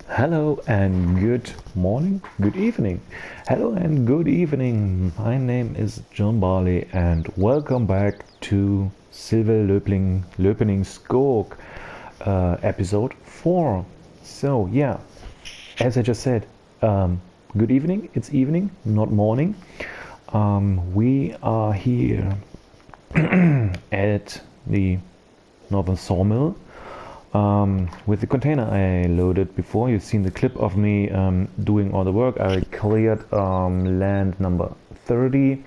Hello and good morning, good evening. Hello and good evening. My name is John Barley and welcome back to Silverlöpning Skog, episode 4. So yeah, as I just said, good evening. It's evening, not morning. We are here at the Northern Sawmill. With the container I loaded before, you've seen the clip of me doing all the work. I cleared land number 30,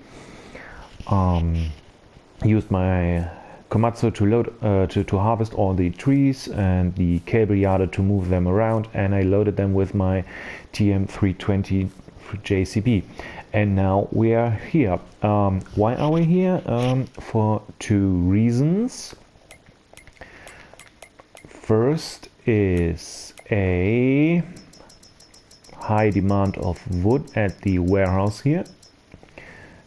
used my Komatsu to load to harvest all the trees and the cable yarder to move them around, and I loaded them with my TM320 JCB. And now we are here. Why are we here? For two reasons. First is a high demand of wood at the warehouse here.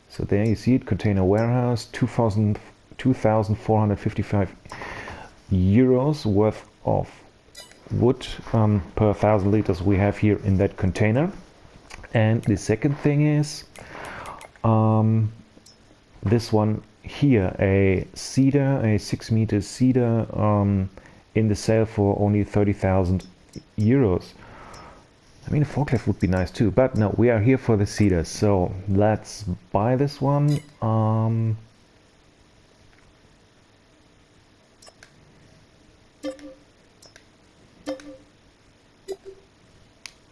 So there you see it, container warehouse, 2,455 euros worth of wood per 1,000 liters we have here in that container. And the second thing is this one here, a cedar, a 6-meter cedar, in the sale for only 30,000 euros. I mean, a forklift would be nice too, but no, we are here for the cedar, so let's buy this one.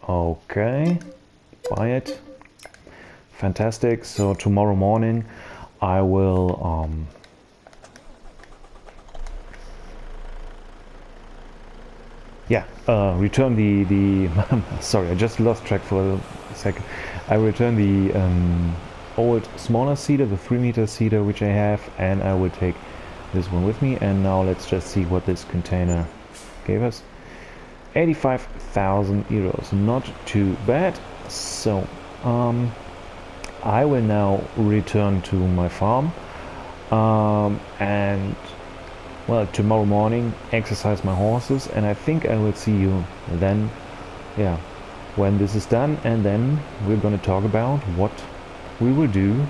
Okay, buy it. Fantastic. So tomorrow morning I will return the sorry, I just lost track for a second. I return the old smaller cedar, the 3-meter cedar which I have, and I will take this one with me. And now let's just see what this container gave us. 85,000 euros, not too bad. So I will now return to my farm and, well, tomorrow morning exercise my horses, and I think I will see you then, when this is done, and then we're going to talk about what we will do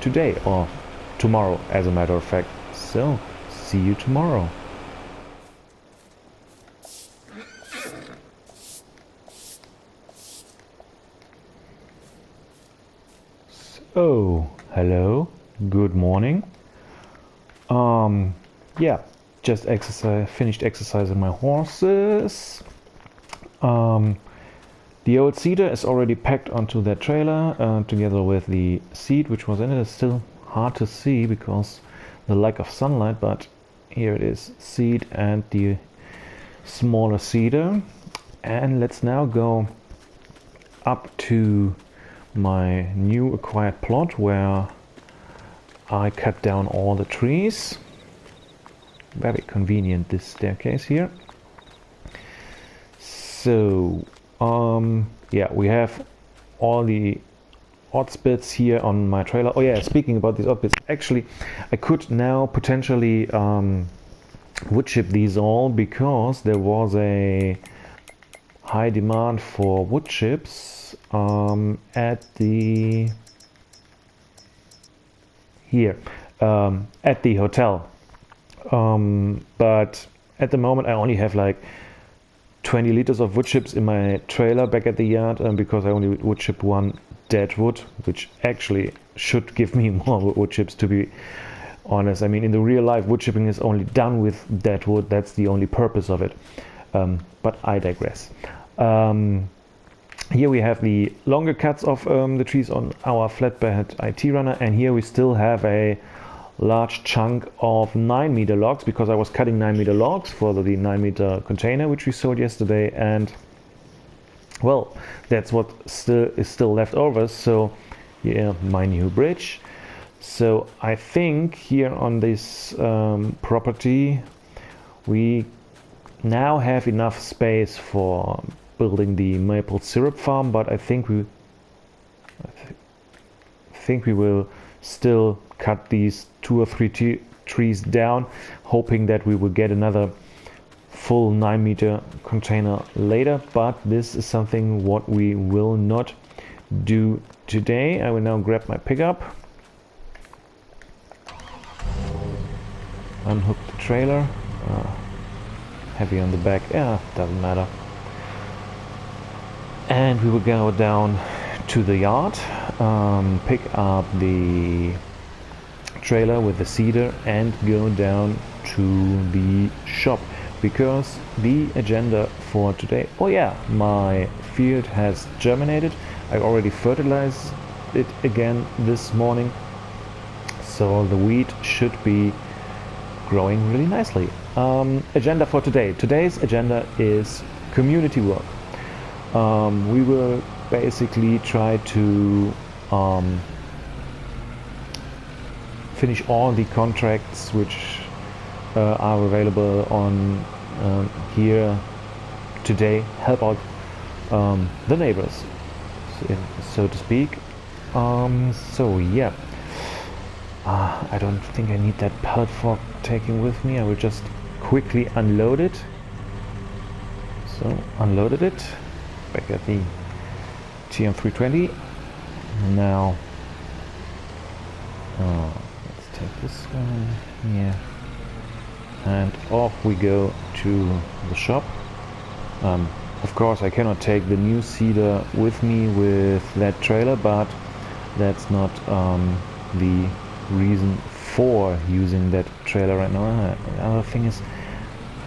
today or tomorrow, as a matter of fact. So see you tomorrow. So hello, good morning. Just finished exercising my horses. The old cedar is already packed onto that trailer together with the seed which was in it. It's still hard to see because the lack of sunlight, but here it is, seed and the smaller cedar. And let's now go up to my new acquired plot where I cut down all the trees. Very convenient, this staircase here. So we have all the odds bits here on my trailer. Oh yeah, speaking about these odds bits, actually I could now potentially wood chip these all, because there was a high demand for wood chips at the hotel. But at the moment I only have like 20 liters of wood chips in my trailer back at the yard, because I only wood chip one dead wood, which actually should give me more wood chips, to be honest. I mean, in the real life, wood chipping is only done with dead wood. That's the only purpose of it. But I digress. Here we have the longer cuts of the trees on our flatbed IT runner, and here we still have a large chunk of 9-meter logs, because I was cutting 9-meter logs for the 9-meter container which we sold yesterday, and well, that's what is still left over. So yeah, my new bridge. So I think here on this property we now have enough space for building the maple syrup farm, but I think we will still cut these 2 or 3 trees down, hoping that we will get another full 9-meter container later, but this is something what we will not do today. I will now grab my pickup, unhook the trailer, heavy on the back, yeah, doesn't matter, and we will go down to the yard, pick up the trailer with the seeder and go down to the shop, because the agenda for today, oh yeah, my field has germinated. I already fertilized it again this morning, so the wheat should be growing really nicely. Agenda for today. Today's agenda is community work. We will basically try to finish all the contracts which are available on here today, help out the neighbors, so to speak. So yeah, I don't think I need that pallet fork taking with me. I will just quickly unload it. So unloaded it back at the TM320. Now let's take this one here, and off we go to the shop. Of course I cannot take the new seeder with me with that trailer, but that's not the reason for using that trailer right now. The other thing is,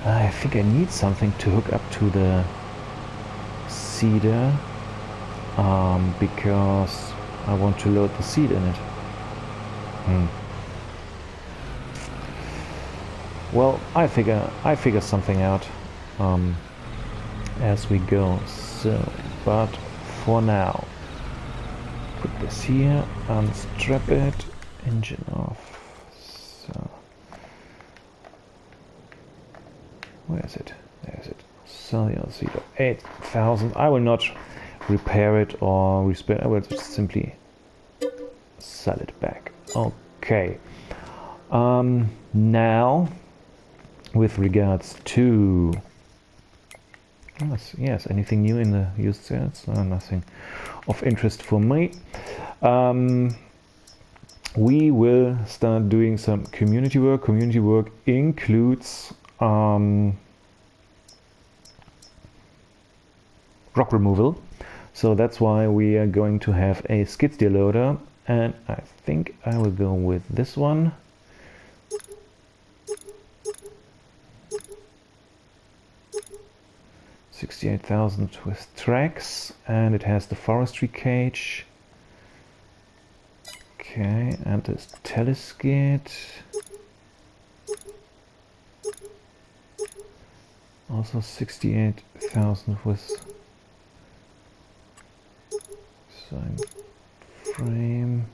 I think I need something to hook up to the seeder, because I want to load the seed in it. Well, I figure something out as we go. So, but for now, put this here, unstrap it, engine off. So, where is it? There is it. Cellular seeder 8000. I will not repair it or respare. I will just simply sell it back. Okay. Now, with regards to yes, anything new in the used sales? Nothing of interest for me. We will start doing some community work. Community work includes rock removal. So that's why we are going to have a skid steer loader, and I think I will go with this one. $68,000 with tracks, and it has the forestry cage. Okay, and this teleskid. Also 68,000 with same frame.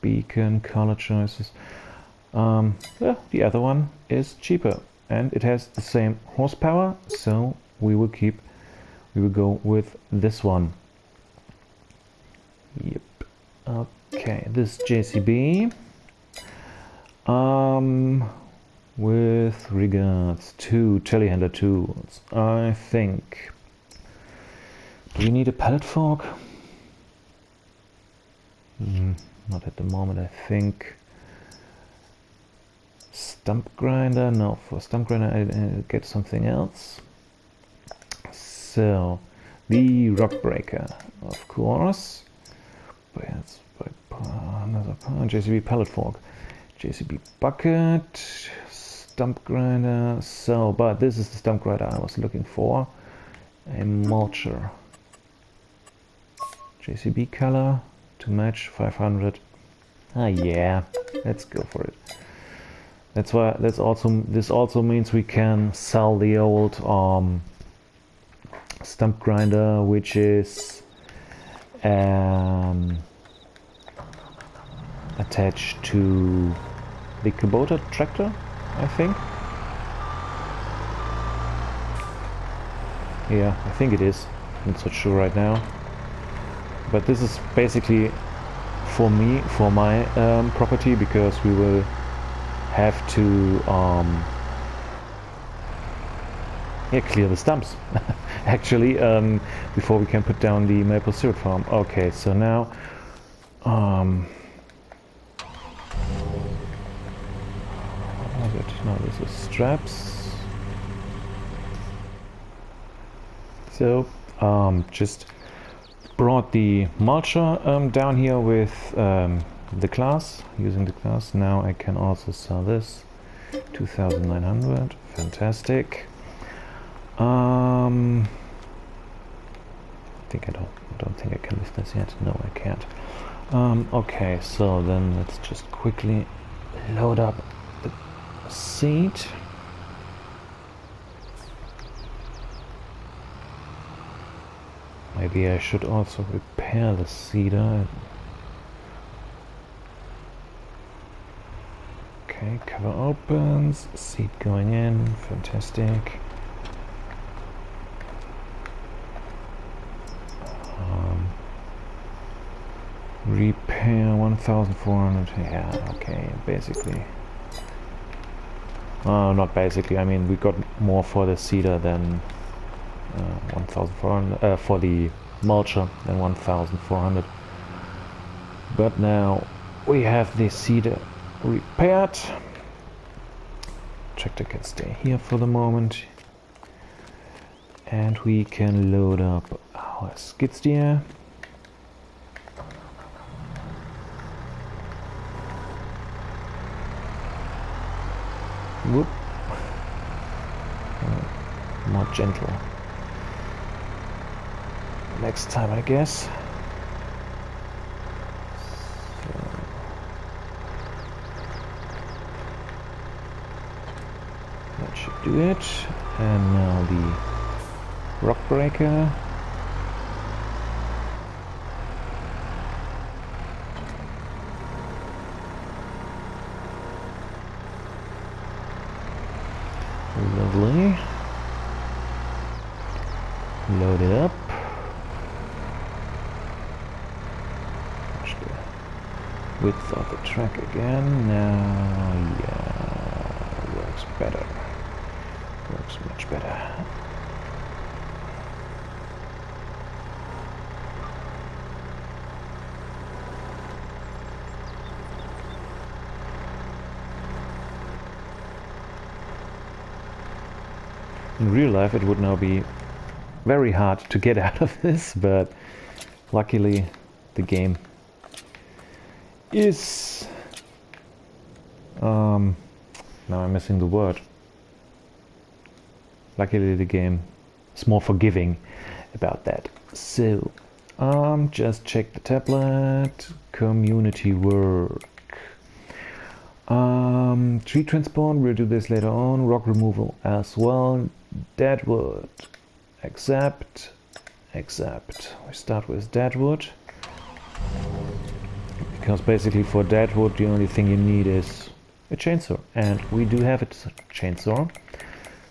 Beacon, color choices. Yeah, the other one is cheaper, and it has the same horsepower, so we will go with this one. Yep. Okay, this JCB. With regards to telehandler tools, I think, do we need a pallet fork? Not at the moment, I think. Stump grinder, no, for stump grinder I get something else. So, the rock breaker, of course. But it's another JCB pallet fork. JCB bucket, stump grinder. So, but this is the stump grinder I was looking for. A mulcher. JCB color to match 500. Ah, yeah, let's go for it. That's why. This also means we can sell the old stump grinder, which is attached to the Kubota tractor, I think. Yeah, I think it is. I'm not so sure right now. But this is basically for me, for my property, because we will have to yeah, clear the stumps actually, before we can put down the maple syrup farm. Okay, so now what was it? No, this is straps. So just brought the mulcher down here with the class, using the class. Now I can also sell this, 2,900, fantastic. I think I don't think I can lift this yet. No, I can't. Okay, so then let's just quickly load up the seed. Maybe I should also repair the seeder. Okay, cover opens, seed going in, fantastic. Repair 1,400, yeah, okay, basically. Not basically, I mean, we got more for the seeder than 1,400, for the mulcher than 1,400. But now we have the seeder repaired. Tractor can stay here for the moment. And we can load up our skid steer. Whoop. More gentle. Next time, I guess. So. That should do it. And now the rock breaker. Lovely. Load it up. Watch the width of the track again. Now, yeah, works better. Works much better. In real life it would now be very hard to get out of this, but luckily the game is now I'm missing the word. Luckily the game is more forgiving about that. So just check the tablet, community work. Tree transport, we'll do this later on. Rock removal as well. Deadwood, accept. We start with deadwood, because basically for deadwood the only thing you need is a chainsaw, and we do have a chainsaw.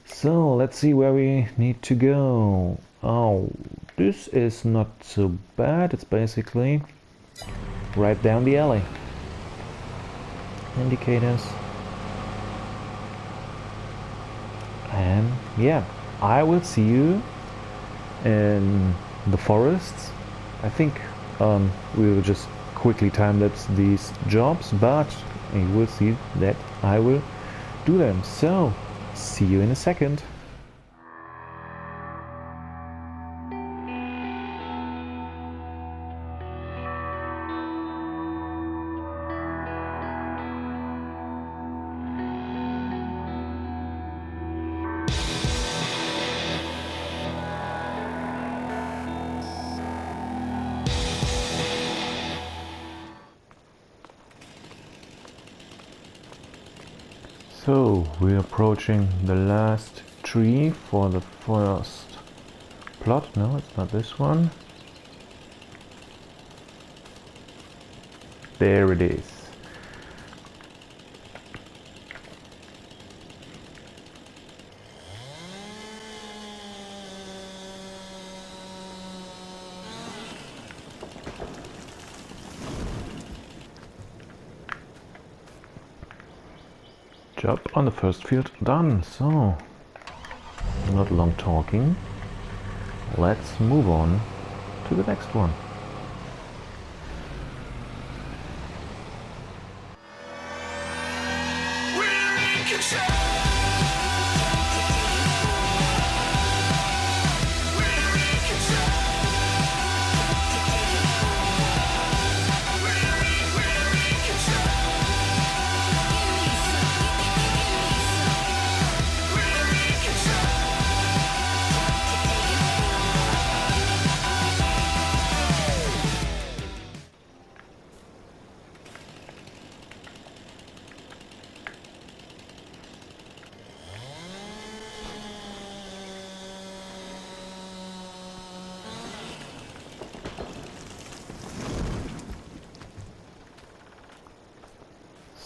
So let's see where we need to go. Oh, this is not so bad. It's basically right down the alley. Indicators. And yeah, I will see you in the forests. I think we will just quickly time-lapse these jobs, but you will see that I will do them. So, see you in a second. So we're approaching the last tree for the first plot. No, it's not this one. There it is. job on the first field done. So, not long talking. Let's move on to the next one.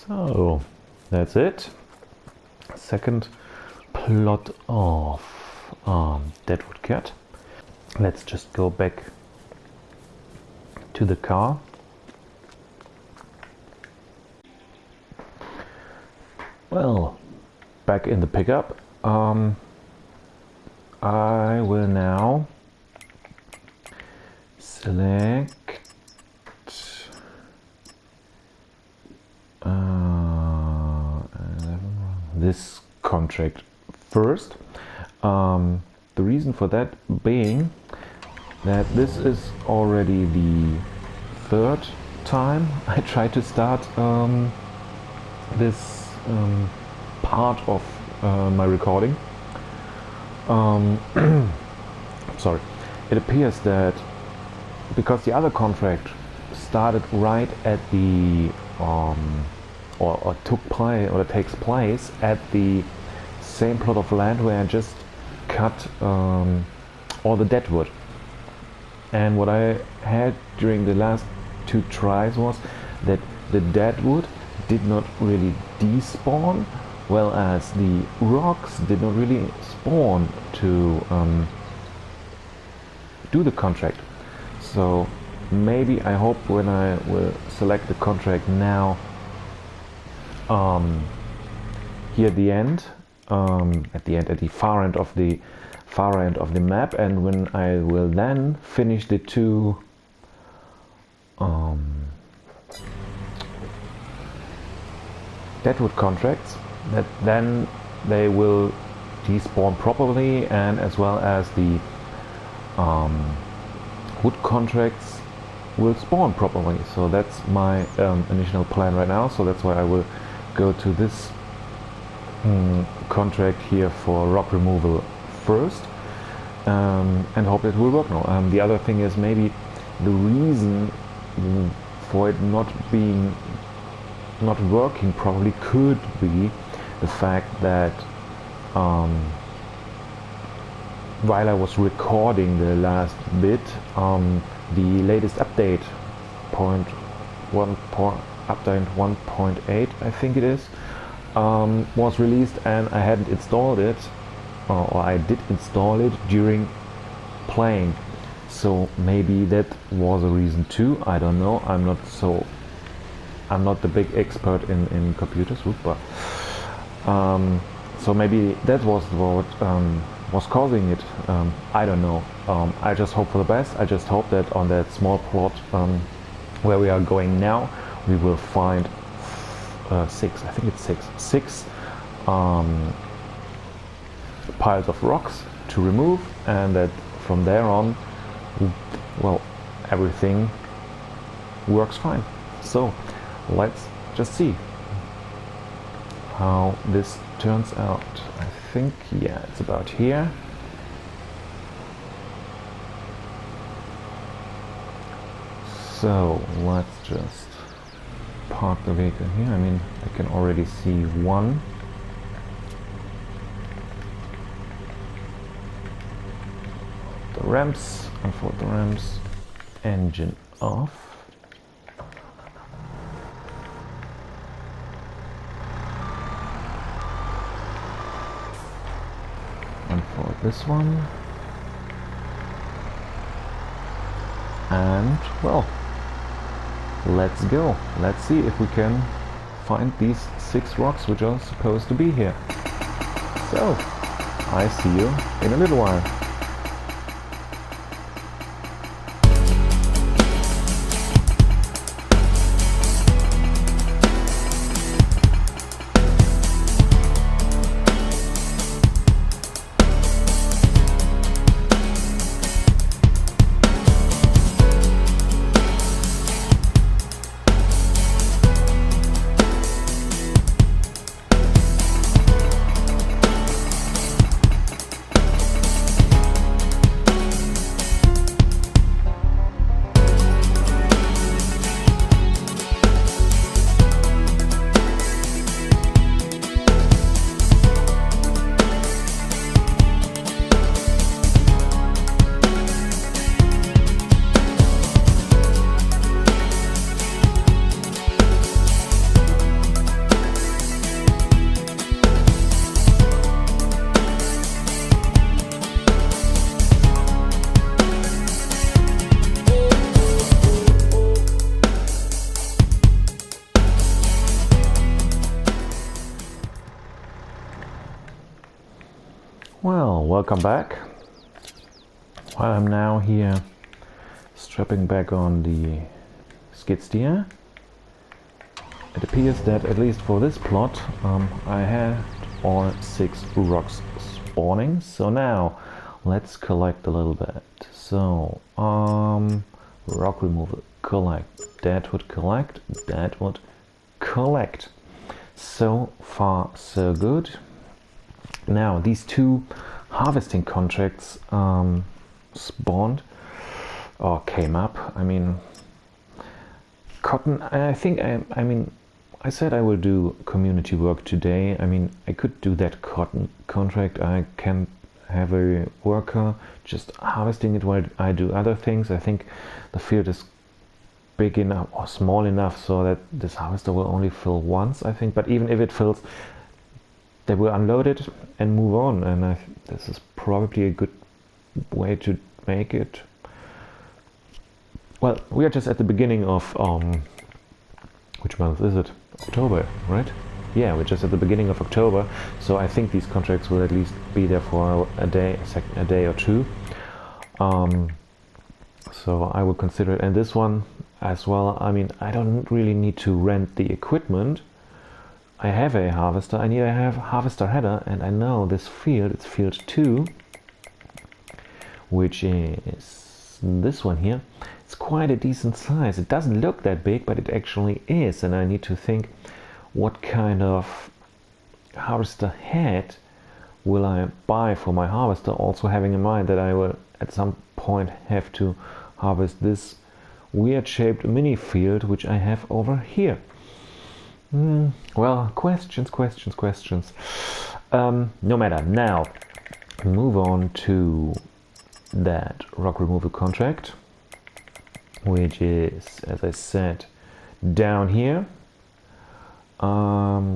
So that's it. Second plot of Deadwood Cat. Let's just go back to the car. Well, back in the pickup. I will now select this contract first. The reason for that being that this is already the third time I try to start this part of my recording. Sorry. It appears that because the other contract started right at the or takes place at the same plot of land where I just cut all the deadwood. And what I had during the last two tries was that the deadwood did not really despawn, well as the rocks did not really spawn to do the contract. So maybe, I hope, when I will select the contract now here at the end, at the far end of the map, and when I will then finish the two deadwood contracts, that then they will despawn properly, and as well as the wood contracts will spawn properly. So that's my initial plan right now. So that's why I will go to this contract here for rock removal first, and hope it will work now. The other thing is, maybe the reason for it not working properly could be the fact that while I was recording the last bit, the latest update update 1.8, I think it is, was released, and I hadn't installed it, or I did install it during playing. So maybe that was a reason too. I don't know. I'm not the big expert in computers, but so maybe that was what was causing it. I don't know. I just hope for the best. I just hope that on that small plot where we are going now, we will find six piles of rocks to remove, and that from there on, well, everything works fine. So let's just see how this turns out. I think, yeah, it's about here. So let's just park the vehicle here. I mean, I can already see one. The ramps, unfold the ramps, engine off. Unfold this one. And, well, let's go. Let's see if we can find these 6 rocks which are supposed to be here. So, I see you in a little while. Well, welcome back. Well, I'm now here strapping back on the skid steer. It appears that at least for this plot I had all 6 rocks spawning. So now let's collect a little bit. So rock removal, collect, that would collect, that would collect. So far so good. Now these 2 harvesting contracts spawned or came up. I mean, cotton, I think I said I will do community work today. I mean, I could do that cotton contract. I can have a worker just harvesting it while I do other things. I think the field is big enough or small enough so that this harvester will only fill once, I think. But even if it fills, they will unload it and move on, and this is probably a good way to make it. Well, we are just at the beginning of which month is it? October, right? Yeah, we're just at the beginning of October, so I think these contracts will at least be there for a day or 2. So I will consider it, and this one as well. I mean, I don't really need to rent the equipment. I have a harvester, I need to have a harvester header, and I know this field, it's field 2, which is this one here. It's quite a decent size. It doesn't look that big, but it actually is, and I need to think what kind of harvester head will I buy for my harvester, also having in mind that I will at some point have to harvest this weird shaped mini field which I have over here. Well, questions. No matter. Now, move on to that rock removal contract, which is, as I said, down here.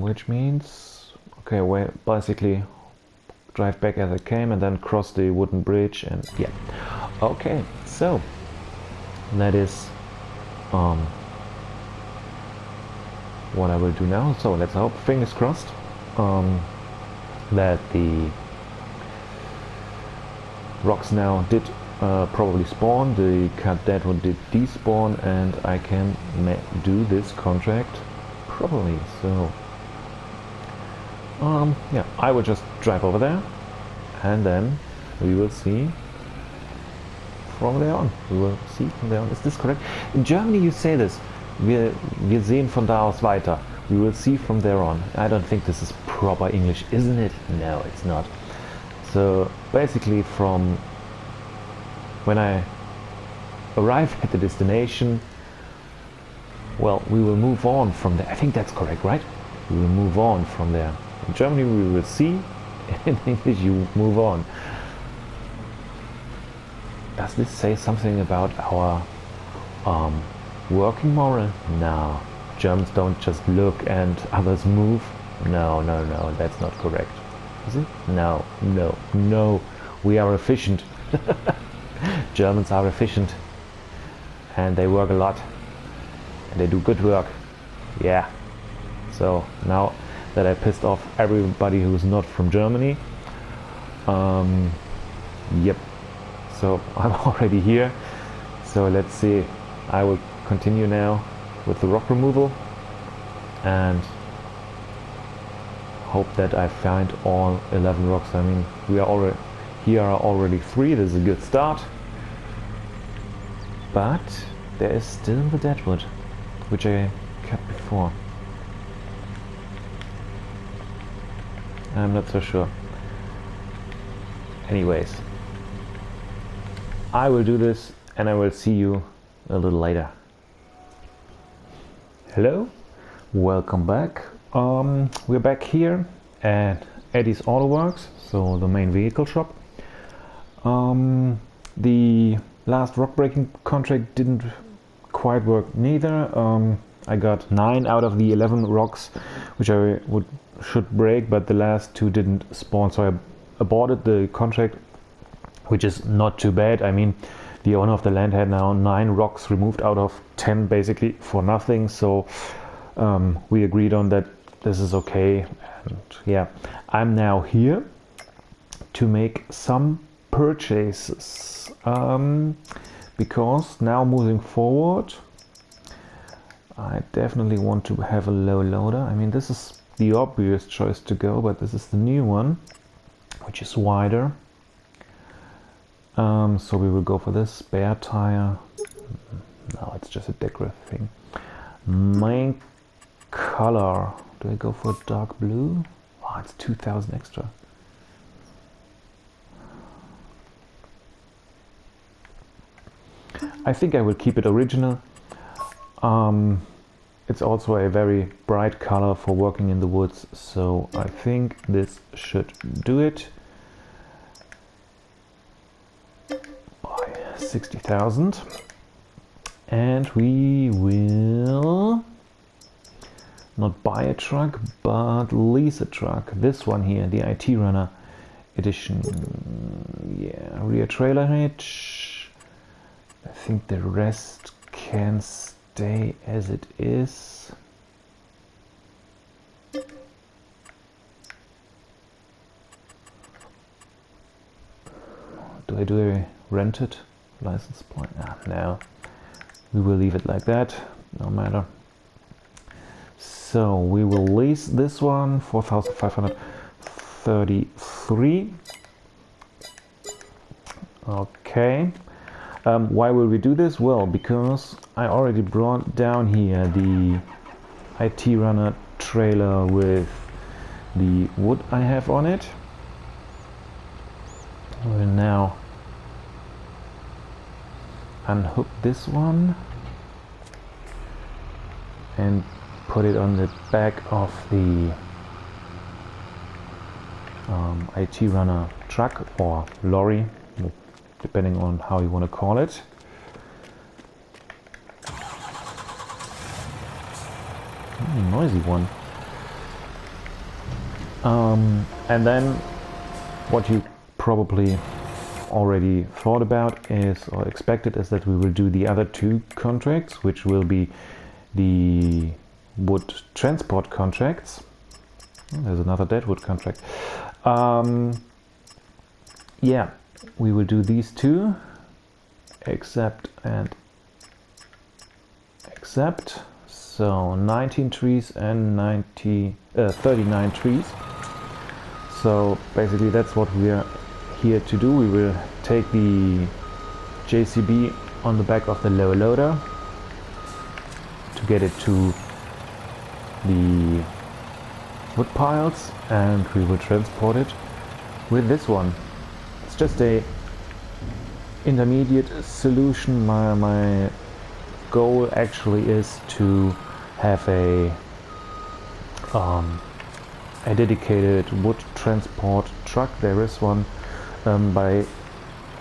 Which means, okay, we basically drive back as I came and then cross the wooden bridge, and yeah. Okay, so that is what I will do now. So let's hope, fingers crossed, that the rocks now did probably spawn, the cut dead one did despawn, and I can do this contract properly. So yeah, I will just drive over there and then we will see from there on. Is this correct? In Germany you say this. Wir sehen von da aus weiter. We will see from there on. I don't think this is proper English, isn't it? No, it's not. So basically, from when I arrive at the destination, well, we will move on from there. I think that's correct, right? We will move on from there. In Germany we will see, in English you move on. Does this say something about our working moral? No. Germans don't just look and others move. No, that's not correct. Is it? No. We are efficient. Germans are efficient. And they work a lot. And they do good work. Yeah. So now that I pissed off everybody who's not from Germany, yep, so I'm already here. So let's see, I will continue now with the rock removal and hope that I find all 11 rocks. I mean, we are already here, are already 3. This is a good start, but there is still the deadwood which I cut before. I'm not so sure. Anyways, I will do this and I will see you a little later. Hello, welcome back. We're back here at Eddie's Auto Works, so the main vehicle shop. The last rock breaking contract didn't quite work neither. I got 9 out of the 11 rocks which I should break, but the last 2 didn't spawn, so I aborted the contract, which is not too bad. I mean, the owner of the land had now 9 rocks removed out of 10 basically for nothing, so we agreed on that this is okay. And yeah, I'm now here to make some purchases, because now moving forward I definitely want to have a low loader. I mean, this is the obvious choice to go, but this is the new one, which is wider. So we will go for this spare tire. No, it's just a decorative thing. Main color, do I go for dark blue? Oh, it's 2000 extra. I think I will keep it original. It's also a very bright color for working in the woods, so I think this should do it. By 60,000, and we will not buy a truck but lease a truck. This one here, the IT Runner edition. Yeah, rear trailer hitch. I think the rest can stay as it is. Do I do a rented license plate? No, we will leave it like that, no matter. So we will lease this one, 4,533. Okay. Why will we do this? Well, because I already brought down here the IT Runner trailer with the wood I have on it. I will now unhook this one and put it on the back of the IT Runner truck or lorry, depending on how you want to call it. Noisy one. And then what you probably already thought about is, or expected, is that we will do the other 2 contracts, which will be the wood transport contracts. Oh, there's another deadwood contract. Yeah, we will do these 2, accept and accept. So 19 trees and 39 trees. So basically that's what we are here to do. We will take the JCB on the back of the lower loader to get it to the wood piles, and we will transport it with this one. It's just a intermediate solution. My goal actually is to have a dedicated wood transport truck. There is one by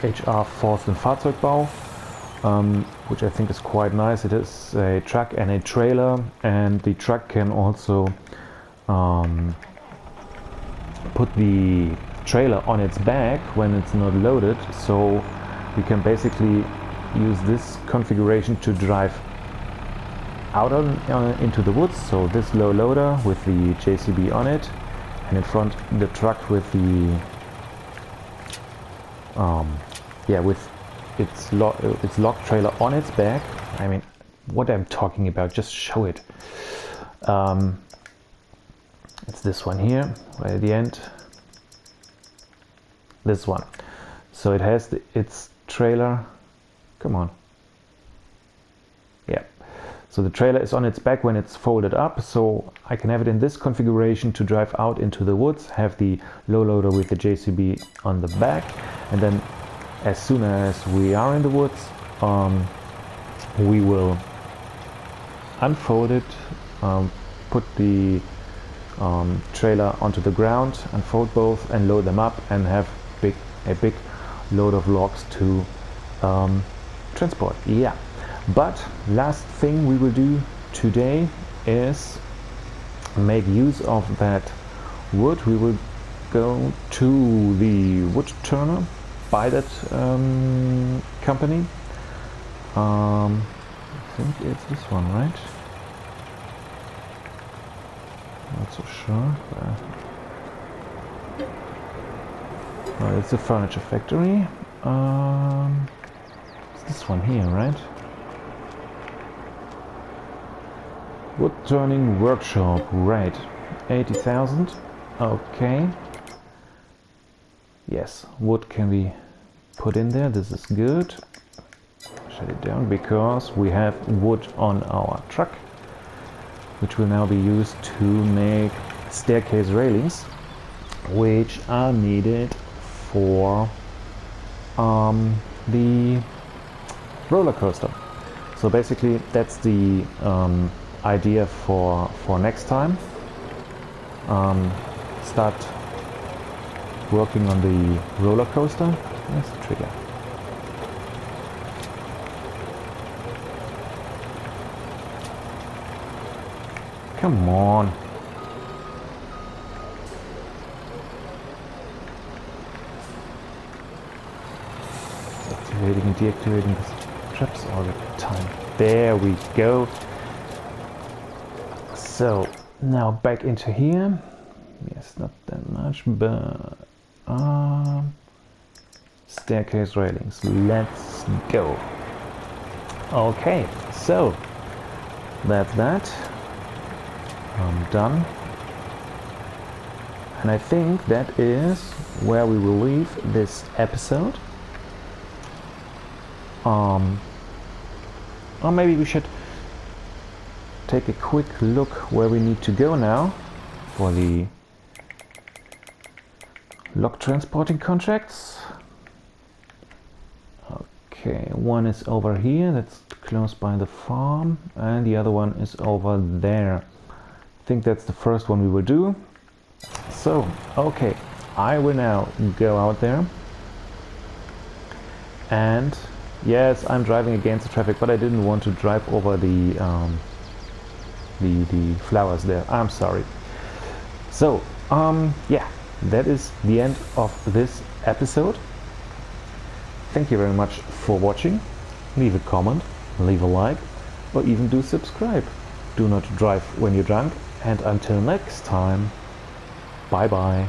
HR Forst and Fahrzeugbau, which I think is quite nice. It is a truck and a trailer, and the truck can also put the trailer on its back when it's not loaded, so we can basically use this configuration to drive into the woods. So this low loader with the JCB on it, and in front the truck with the with its log trailer on its back. I mean, what I'm talking about, just show it. It's this one here, right at the end. This one. So it has its trailer. Come on. Yeah. So the trailer is on its back when it's folded up. So I can have it in this configuration to drive out into the woods, have the low loader with the JCB on the back, and then as soon as we are in the woods, we will unfold it, put the trailer onto the ground, unfold both and load them up, and have a big load of logs to transport. Yeah, but last thing we will do today is make use of that wood. We will go to the wood turner, buy that company. I think it's this one, right? Not so sure. Well, it's a furniture factory. It's this one here, right? Wood turning workshop, right? 80,000. Okay. Yes, wood can be put in there. This is good. Shut it down because we have wood on our truck, which will now be used to make staircase railings, which are needed for the roller coaster. So basically that's the idea for next time. Start working on the roller coaster. Where's the trigger? Come on. Activating and deactivating the traps all the time. There we go. So now back into here. Yes, not that much, but staircase railings. Let's go. Okay, so that's that. I'm done. And I think that is where we will leave this episode. Or maybe we should take a quick look where we need to go now for the log transporting contracts. Okay, one is over here, that's close by the farm, and the other one is over there. I think that's the first one we will do. So, okay, I will now go out there, and yes, I'm driving against the traffic, but I didn't want to drive over the flowers there. I'm sorry. So, yeah, that is the end of this episode. Thank you very much for watching. Leave a comment, leave a like, or even do subscribe. Do not drive when you're drunk, and until next time, bye bye.